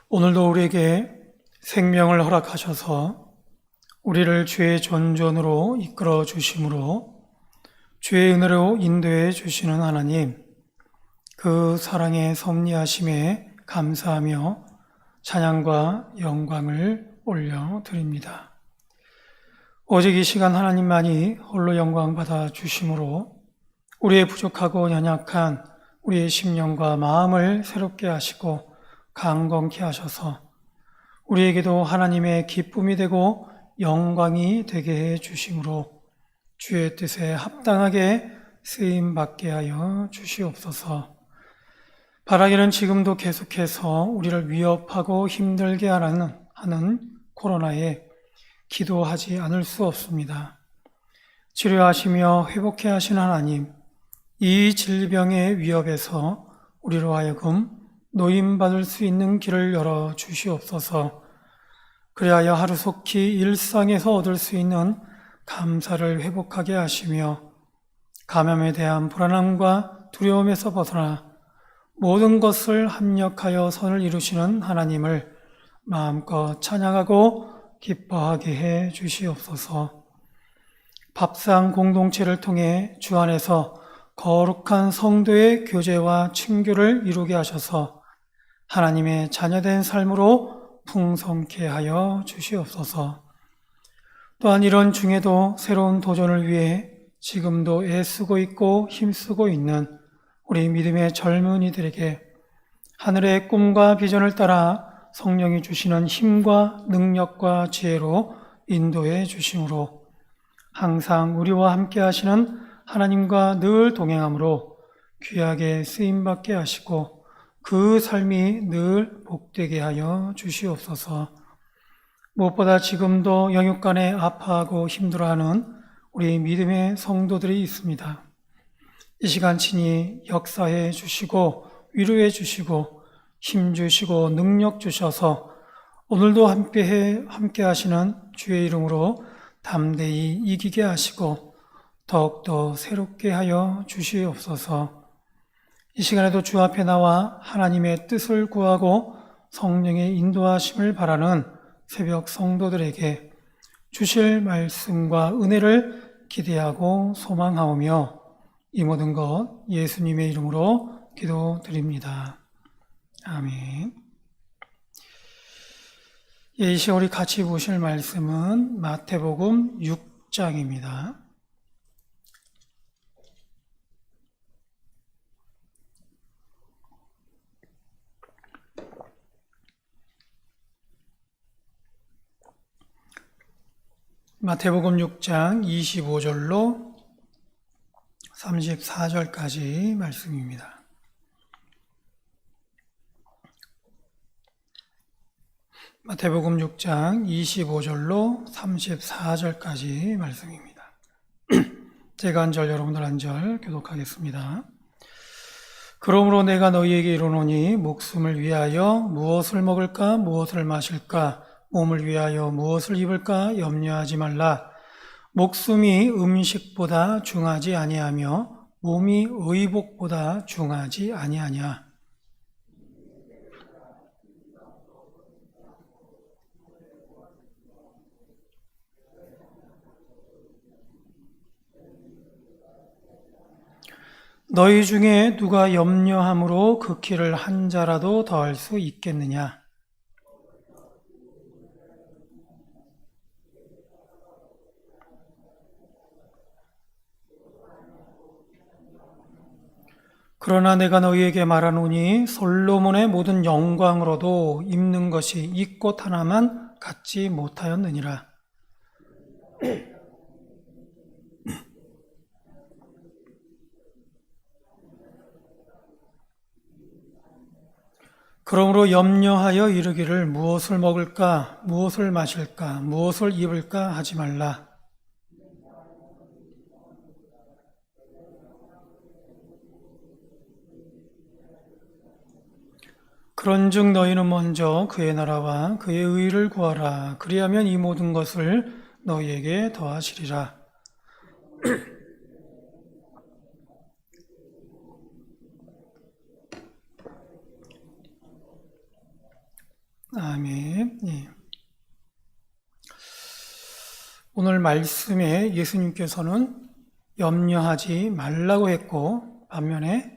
오늘도 우리에게 생명을 허락하셔서 우리를 주의 존전으로 이끌어 주심으로 주의 은혜로 인도해 주시는 하나님, 그 사랑의 섭리하심에 감사하며 찬양과 영광을 올려드립니다. 오직 이 시간 하나님만이 홀로 영광 받아 주심으로 우리의 부족하고 연약한 우리의 심령과 마음을 새롭게 하시고 강건케 하셔서 우리에게도 하나님의 기쁨이 되고 영광이 되게 해 주심으로 주의 뜻에 합당하게 쓰임받게 하여 주시옵소서. 바라기는 지금도 계속해서 우리를 위협하고 힘들게 하는 코로나에 기도하지 않을 수 없습니다. 치료하시며 회복해 하신 하나님, 이 질병의 위협에서 우리로 하여금 노임받을 수 있는 길을 열어 주시옵소서. 그리하여 하루속히 일상에서 얻을 수 있는 감사를 회복하게 하시며 감염에 대한 불안함과 두려움에서 벗어나 모든 것을 합력하여 선을 이루시는 하나님을 마음껏 찬양하고 기뻐하게 해 주시옵소서. 밥상 공동체를 통해 주 안에서 거룩한 성도의 교제와 친교를 이루게 하셔서 하나님의 자녀된 삶으로 풍성케 하여 주시옵소서. 또한 이런 중에도 새로운 도전을 위해 지금도 애쓰고 있고 힘쓰고 있는 우리 믿음의 젊은이들에게 하늘의 꿈과 비전을 따라 성령이 주시는 힘과 능력과 지혜로 인도해 주심으로 항상 우리와 함께 하시는 하나님과 늘 동행함으로 귀하게 쓰임받게 하시고 그 삶이 늘 복되게 하여 주시옵소서. 무엇보다 지금도 영육간에 아파하고 힘들어하는 우리 믿음의 성도들이 있습니다. 이 시간 친히 역사해 주시고 위로해 주시고 힘 주시고 능력 주셔서 오늘도 함께 하시는 주의 이름으로 담대히 이기게 하시고 더욱더 새롭게 하여 주시옵소서. 이 시간에도 주 앞에 나와 하나님의 뜻을 구하고 성령의 인도하심을 바라는 새벽 성도들에게 주실 말씀과 은혜를 기대하고 소망하오며 이 모든 것 예수님의 이름으로 기도드립니다. 아멘. 이 시간 우리 같이 보실 말씀은 마태복음 6장입니다. 마태복음 6장 25절로 34절까지 말씀입니다. 마태복음 6장 25절로 34절까지 말씀입니다. 제가 한 절, 여러분들 한 절 교독하겠습니다. 그러므로 내가 너희에게 이르노니 목숨을 위하여 무엇을 먹을까 무엇을 마실까 몸을 위하여 무엇을 입을까 염려하지 말라. 목숨이 음식보다 중하지 아니하며 몸이 의복보다 중하지 아니하냐. 너희 중에 누가 염려함으로 그 키를 한 자라도 더할 수 있겠느냐. 그러나 내가 너희에게 말하노니 솔로몬의 모든 영광으로도 입는 것이 이 꽃 하나만 갖지 못하였느니라. 그러므로 염려하여 이르기를 무엇을 먹을까, 무엇을 마실까, 무엇을 입을까 하지 말라. 그런즉 너희는 먼저 그의 나라와 그의 의를 구하라. 그리하면 이 모든 것을 너희에게 더하시리라. 아멘. 예. 오늘 말씀에 예수님께서는 염려하지 말라고 했고, 반면에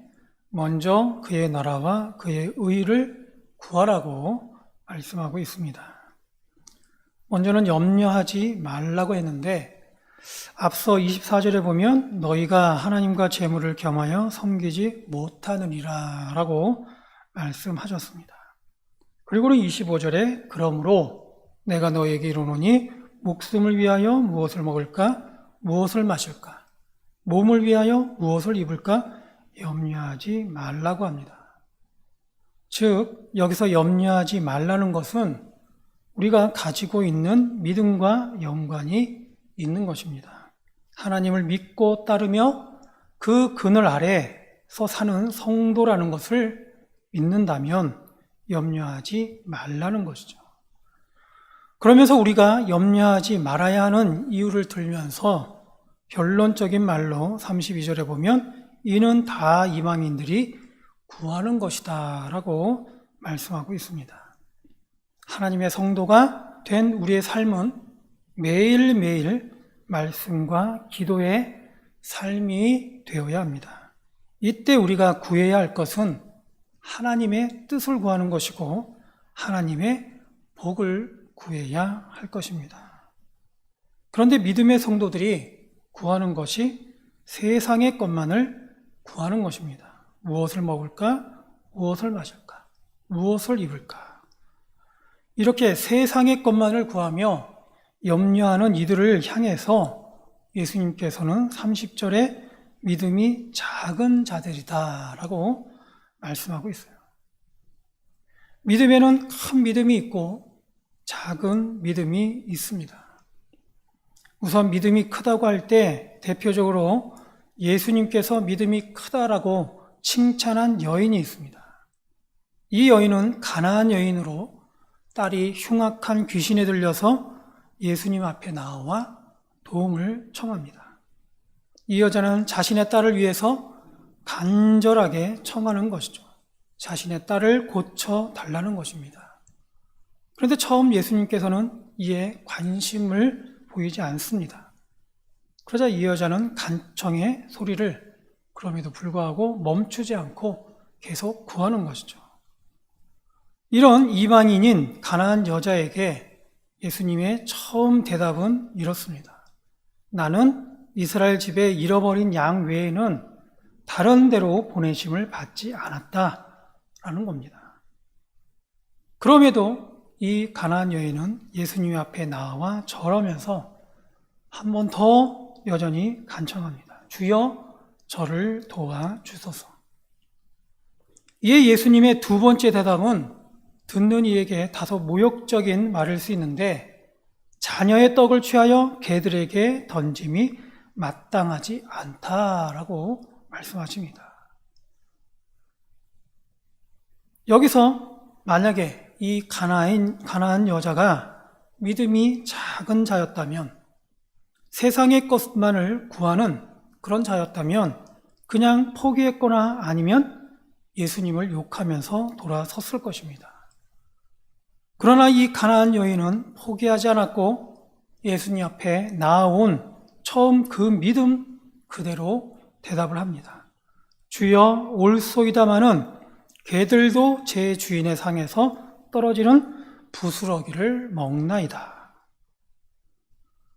먼저 그의 나라와 그의 의를 구하라고 말씀하고 있습니다. 먼저는 염려하지 말라고 했는데, 앞서 24절에 보면 너희가 하나님과 재물을 겸하여 섬기지 못하느니라 라고 말씀하셨습니다. 그리고는 25절에 그러므로 내가 너에게 이르노니 목숨을 위하여 무엇을 먹을까? 무엇을 마실까? 몸을 위하여 무엇을 입을까? 염려하지 말라고 합니다. 즉, 여기서 염려하지 말라는 것은 우리가 가지고 있는 믿음과 연관이 있는 것입니다. 하나님을 믿고 따르며 그 그늘 아래서 사는 성도라는 것을 믿는다면 염려하지 말라는 것이죠. 그러면서 우리가 염려하지 말아야 하는 이유를 들면서 결론적인 말로 32절에 보면 이는 다 이방인들이 구하는 것이다 라고 말씀하고 있습니다. 하나님의 성도가 된 우리의 삶은 매일매일 말씀과 기도의 삶이 되어야 합니다. 이때 우리가 구해야 할 것은 하나님의 뜻을 구하는 것이고 하나님의 복을 구해야 할 것입니다. 그런데 믿음의 성도들이 구하는 것이 세상의 것만을 구하는 것입니다. 무엇을 먹을까? 무엇을 마실까? 무엇을 입을까? 이렇게 세상의 것만을 구하며 염려하는 이들을 향해서 예수님께서는 30절에 믿음이 작은 자들이다 라고 말씀하고 있어요. 믿음에는 큰 믿음이 있고 작은 믿음이 있습니다. 우선 믿음이 크다고 할 때 대표적으로 예수님께서 믿음이 크다라고 칭찬한 여인이 있습니다. 이 여인은 가나안 여인으로 딸이 흉악한 귀신에 들려서 예수님 앞에 나와 도움을 청합니다. 이 여자는 자신의 딸을 위해서 간절하게 청하는 것이죠. 자신의 딸을 고쳐달라는 것입니다. 그런데 처음 예수님께서는 이에 관심을 보이지 않습니다. 그러자 이 여자는 간청의 소리를 그럼에도 불구하고 멈추지 않고 계속 구하는 것이죠. 이런 이방인인 가나안 여자에게 예수님의 처음 대답은 이렇습니다. 나는 이스라엘 집에 잃어버린 양 외에는 다른 데로 보내심을 받지 않았다라는 겁니다. 그럼에도 이 가나안 여인은 예수님 앞에 나와 절하면서 한 번 더 여전히 간청합니다. 주여 저를 도와주소서. 이에 예수님의 두 번째 대답은 듣는 이에게 다소 모욕적인 말일 수 있는데 자녀의 떡을 취하여 개들에게 던짐이 마땅하지 않다라고 말씀하십니다. 여기서 만약에 이 가나안 여자가 믿음이 작은 자였다면, 세상의 것만을 구하는 그런 자였다면 그냥 포기했거나 아니면 예수님을 욕하면서 돌아섰을 것입니다. 그러나 이 가나안 여인은 포기하지 않았고 예수님 앞에 나아온 처음 그 믿음 그대로 대답을 합니다. 주여 올소이다마는 개들도 제 주인의 상에서 떨어지는 부스러기를 먹나이다.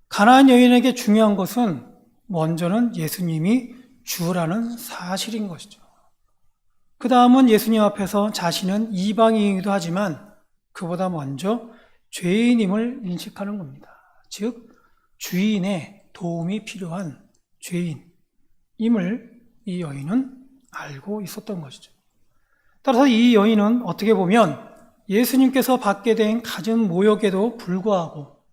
가나안 여인에게 중요한 것은 먼저는 예수님이 주라는 사실인 것이죠. 그 다음은 예수님 앞에서 자신은 이방인이기도 하지만 그보다 먼저 죄인임을 인식하는 겁니다. 즉 주인의 도움이 필요한 죄인임을 이 여인은 알고 있었던 것이죠. 따라서 이 여인은 어떻게 보면 예수님께서 받게 된 갖은 모욕에도 불구하고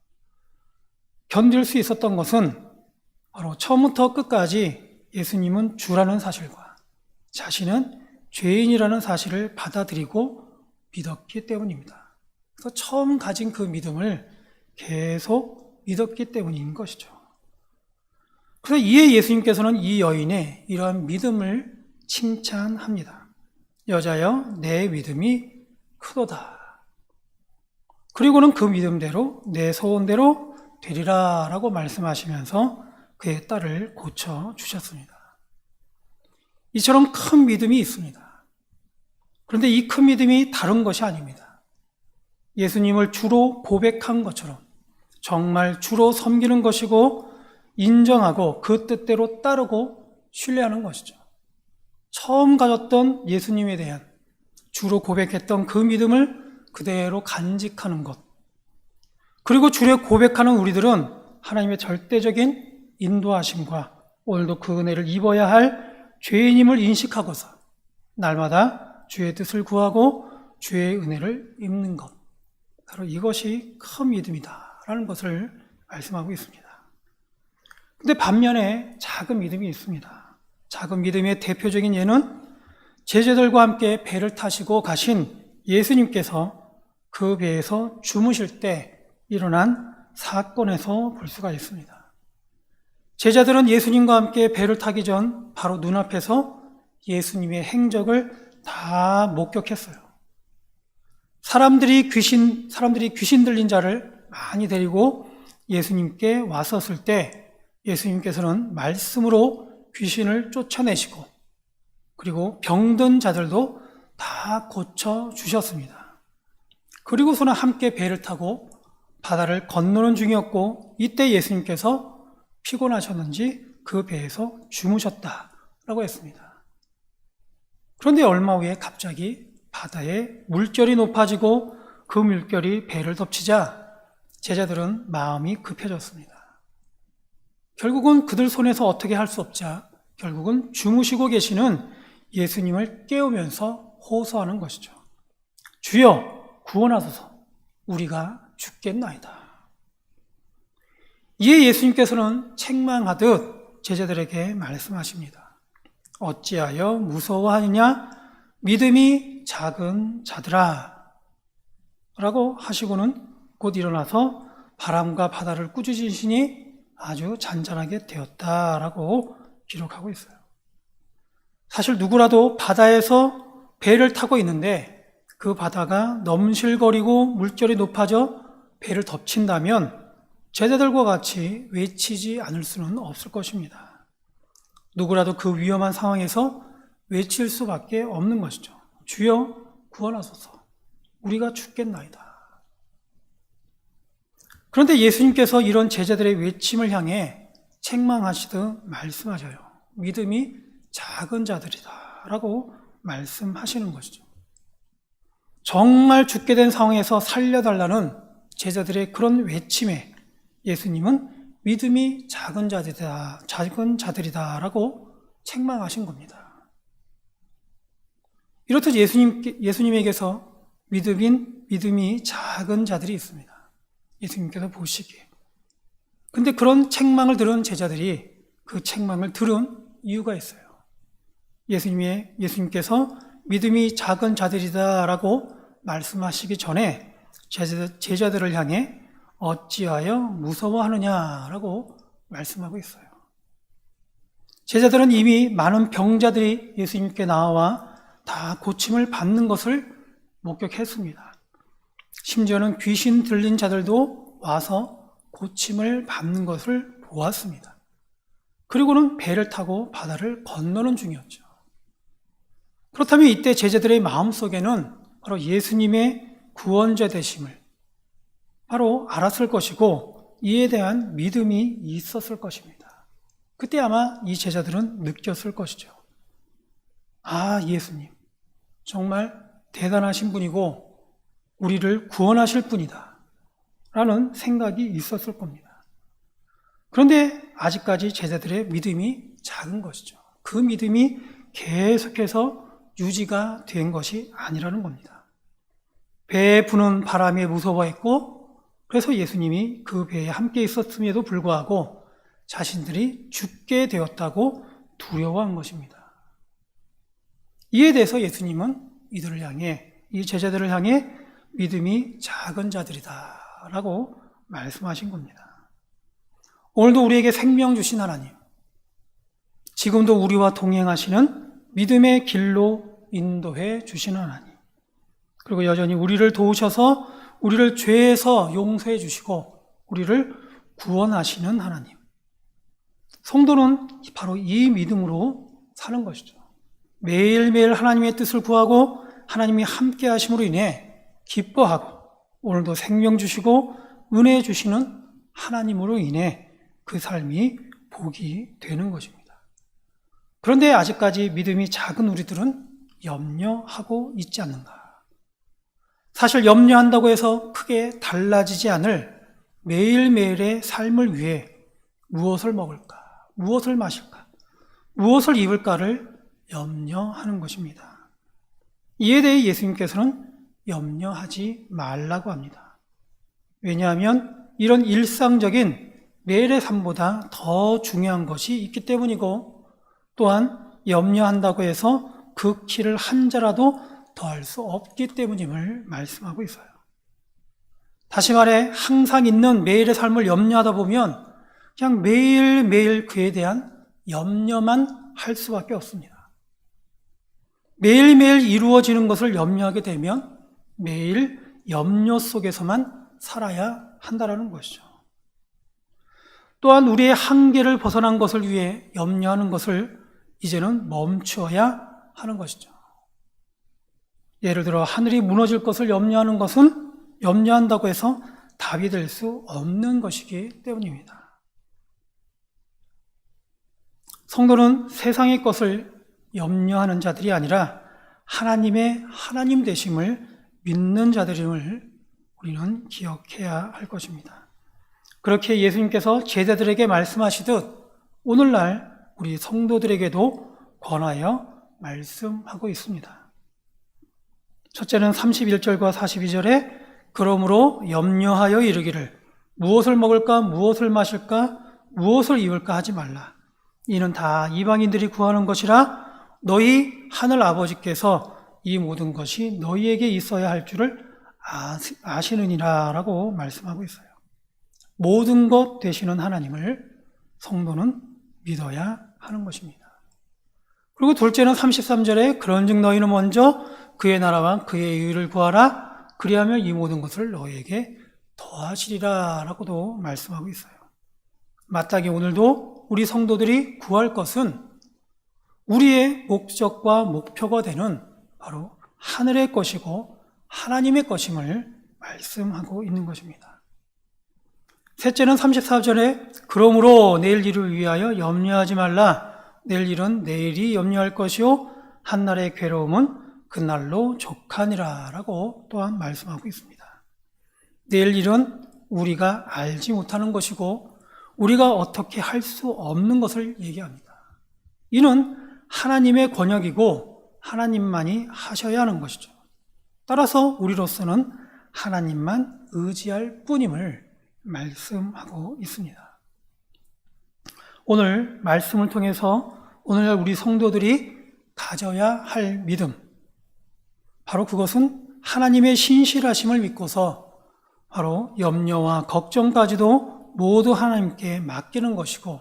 견딜 수 있었던 것은 바로 처음부터 끝까지 예수님은 주라는 사실과 자신은 죄인이라는 사실을 받아들이고 믿었기 때문입니다. 그래서 처음 가진 그 믿음을 계속 믿었기 때문인 것이죠. 그래서 이에 예수님께서는 이 여인의 이러한 믿음을 칭찬합니다. 여자여, 내 믿음이 크도다. 그리고는 그 믿음대로 내 소원대로 되리라 라고 말씀하시면서 그의 딸을 고쳐주셨습니다. 이처럼 큰 믿음이 있습니다. 그런데 이 큰 믿음이 다른 것이 아닙니다. 예수님을 주로 고백한 것처럼 정말 주로 섬기는 것이고 인정하고 그 뜻대로 따르고 신뢰하는 것이죠. 처음 가졌던 예수님에 대한 주로 고백했던 그 믿음을 그대로 간직하는 것. 그리고 주로 고백하는 우리들은 하나님의 절대적인 인도하심과 오늘도 그 은혜를 입어야 할 죄인임을 인식하고서 날마다 주의 뜻을 구하고 주의 은혜를 입는 것. 바로 이것이 큰 믿음이다라는 것을 말씀하고 있습니다. 근데 반면에 작은 믿음이 있습니다. 작은 믿음의 대표적인 예는 제자들과 함께 배를 타시고 가신 예수님께서 그 배에서 주무실 때 일어난 사건에서 볼 수가 있습니다. 제자들은 예수님과 함께 배를 타기 전 바로 눈앞에서 예수님의 행적을 다 목격했어요. 사람들이 귀신 들린 자를 많이 데리고 예수님께 왔었을 때 예수님께서는 말씀으로 귀신을 쫓아내시고 그리고 병든 자들도 다 고쳐주셨습니다. 그리고서는 함께 배를 타고 바다를 건너는 중이었고 이때 예수님께서 피곤하셨는지 그 배에서 주무셨다라고 했습니다. 그런데 얼마 후에 갑자기 바다에 물결이 높아지고 그 물결이 배를 덮치자 제자들은 마음이 급해졌습니다. 결국은 그들 손에서 어떻게 할 수 없자 결국은 주무시고 계시는 예수님을 깨우면서 호소하는 것이죠. 주여 구원하소서 우리가 죽겠나이다. 이에 예수님께서는 책망하듯 제자들에게 말씀하십니다. 어찌하여 무서워하느냐 믿음이 작은 자들아 라고 하시고는 곧 일어나서 바람과 바다를 꾸짖으시니 아주 잔잔하게 되었다라고 기록하고 있어요. 사실 누구라도 바다에서 배를 타고 있는데 그 바다가 넘실거리고 물결이 높아져 배를 덮친다면 제자들과 같이 외치지 않을 수는 없을 것입니다. 누구라도 그 위험한 상황에서 외칠 수밖에 없는 것이죠. 주여 구원하소서 우리가 죽겠나이다. 그런데 예수님께서 이런 제자들의 외침을 향해 책망하시듯 말씀하셔요. 믿음이 작은 자들이다 라고 말씀하시는 것이죠. 정말 죽게 된 상황에서 살려달라는 제자들의 그런 외침에 예수님은 믿음이 작은 자들이다 라고 책망하신 겁니다. 이렇듯 예수님에게서 믿음이 작은 자들이 있습니다. 예수님께서 보시기에. 근데 그런 책망을 들은 제자들이 그 책망을 들은 이유가 있어요. 예수님께서 믿음이 작은 자들이다 라고 말씀하시기 전에 제자들을 향해 어찌하여 무서워하느냐라고 말씀하고 있어요. 제자들은 이미 많은 병자들이 예수님께 나와 다 고침을 받는 것을 목격했습니다. 심지어는 귀신 들린 자들도 와서 고침을 받는 것을 보았습니다. 그리고는 배를 타고 바다를 건너는 중이었죠. 그렇다면 이때 제자들의 마음속에는 바로 예수님의 구원자 되심을 바로 알았을 것이고 이에 대한 믿음이 있었을 것입니다. 그때 아마 이 제자들은 느꼈을 것이죠. 아, 예수님 정말 대단하신 분이고 우리를 구원하실 분이다 라는 생각이 있었을 겁니다. 그런데 아직까지 제자들의 믿음이 작은 것이죠. 그 믿음이 계속해서 유지가 된 것이 아니라는 겁니다. 배에 부는 바람에 무서워했고 그래서 예수님이 그 배에 함께 있었음에도 불구하고 자신들이 죽게 되었다고 두려워한 것입니다. 이에 대해서 예수님은 이 제자들을 향해 믿음이 작은 자들이다 라고 말씀하신 겁니다. 오늘도 우리에게 생명 주신 하나님, 지금도 우리와 동행하시는 믿음의 길로 인도해 주시는 하나님, 그리고 여전히 우리를 도우셔서 우리를 죄에서 용서해 주시고 우리를 구원하시는 하나님. 성도는 바로 이 믿음으로 사는 것이죠. 매일매일 하나님의 뜻을 구하고 하나님이 함께 하심으로 인해 기뻐하고 오늘도 생명 주시고 은혜 주시는 하나님으로 인해 그 삶이 복이 되는 것입니다. 그런데 아직까지 믿음이 작은 우리들은 염려하고 있지 않는가? 사실 염려한다고 해서 크게 달라지지 않을 매일매일의 삶을 위해 무엇을 먹을까? 무엇을 마실까? 무엇을 입을까를 염려하는 것입니다. 이에 대해 예수님께서는 염려하지 말라고 합니다. 왜냐하면 이런 일상적인 매일의 삶보다 더 중요한 것이 있기 때문이고 또한 염려한다고 해서 그 키를 한 자라도 더할 수 없기 때문임을 말씀하고 있어요. 다시 말해 항상 있는 매일의 삶을 염려하다 보면 그냥 매일매일 그에 대한 염려만 할 수밖에 없습니다. 매일매일 이루어지는 것을 염려하게 되면 매일 염려 속에서만 살아야 한다는 것이죠. 또한 우리의 한계를 벗어난 것을 위해 염려하는 것을 이제는 멈추어야 하는 것이죠. 예를 들어 하늘이 무너질 것을 염려하는 것은 염려한다고 해서 답이 될 수 없는 것이기 때문입니다. 성도는 세상의 것을 염려하는 자들이 아니라 하나님의 하나님 되심을 믿는 자들임을 우리는 기억해야 할 것입니다. 그렇게 예수님께서 제자들에게 말씀하시듯 오늘날 우리 성도들에게도 권하여 말씀하고 있습니다. 첫째는 31절과 42절에 그러므로 염려하여 이르기를 무엇을 먹을까 무엇을 마실까 무엇을 입을까 하지 말라. 이는 다 이방인들이 구하는 것이라 너희 하늘 아버지께서 이 모든 것이 너희에게 있어야 할 줄을 아시느니라 라고 말씀하고 있어요. 모든 것 되시는 하나님을 성도는 믿어야 하는 것입니다. 그리고 둘째는 33절에 그런즉 너희는 먼저 그의 나라와 그의 의를 구하라 그리하면 이 모든 것을 너희에게 더하시리라 라고도 말씀하고 있어요. 마땅히 오늘도 우리 성도들이 구할 것은 우리의 목적과 목표가 되는 바로 하늘의 것이고 하나님의 것임을 말씀하고 있는 것입니다. 셋째는 34절에 그러므로 내일 일을 위하여 염려하지 말라. 내일 일은 내일이 염려할 것이요 한날의 괴로움은 그날로 족하니라 라고 또한 말씀하고 있습니다. 내일 일은 우리가 알지 못하는 것이고 우리가 어떻게 할 수 없는 것을 얘기합니다. 이는 하나님의 권역이고 하나님만이 하셔야 하는 것이죠. 따라서 우리로서는 하나님만 의지할 뿐임을 말씀하고 있습니다. 오늘 말씀을 통해서 오늘날 우리 성도들이 가져야 할 믿음, 바로 그것은 하나님의 신실하심을 믿고서 바로 염려와 걱정까지도 모두 하나님께 맡기는 것이고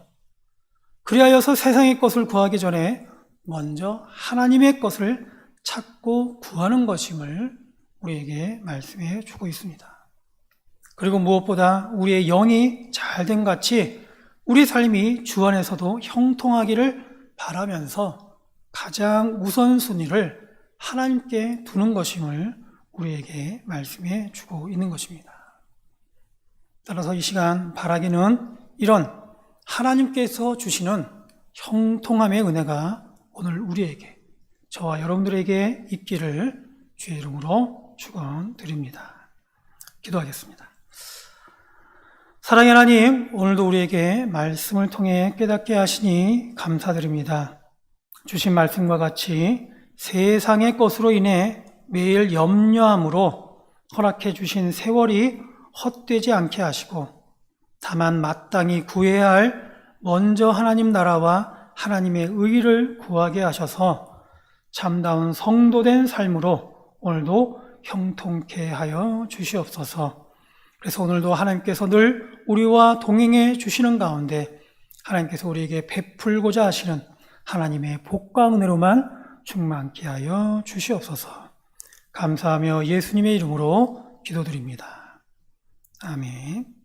그리하여서 세상의 것을 구하기 전에 먼저 하나님의 것을 찾고 구하는 것임을 우리에게 말씀해 주고 있습니다. 그리고 무엇보다 우리의 영이 잘된 같이 우리 삶이 주 안에서도 형통하기를 바라면서 가장 우선순위를 하나님께 두는 것임을 우리에게 말씀해 주고 있는 것입니다. 따라서 이 시간 바라기는 이런 하나님께서 주시는 형통함의 은혜가 오늘 우리에게, 저와 여러분들에게 있기를 주의 이름으로 축원드립니다. 기도하겠습니다. 사랑의 하나님, 오늘도 우리에게 말씀을 통해 깨닫게 하시니 감사드립니다. 주신 말씀과 같이 세상의 것으로 인해 매일 염려함으로 허락해 주신 세월이 헛되지 않게 하시고 다만 마땅히 구해야 할 먼저 하나님 나라와 하나님의 의를 구하게 하셔서 참다운 성도된 삶으로 오늘도 형통케 하여 주시옵소서. 그래서 오늘도 하나님께서 늘 우리와 동행해 주시는 가운데 하나님께서 우리에게 베풀고자 하시는 하나님의 복과 은혜로만 충만케 하여 주시옵소서. 감사하며 예수님의 이름으로 기도드립니다. 아멘.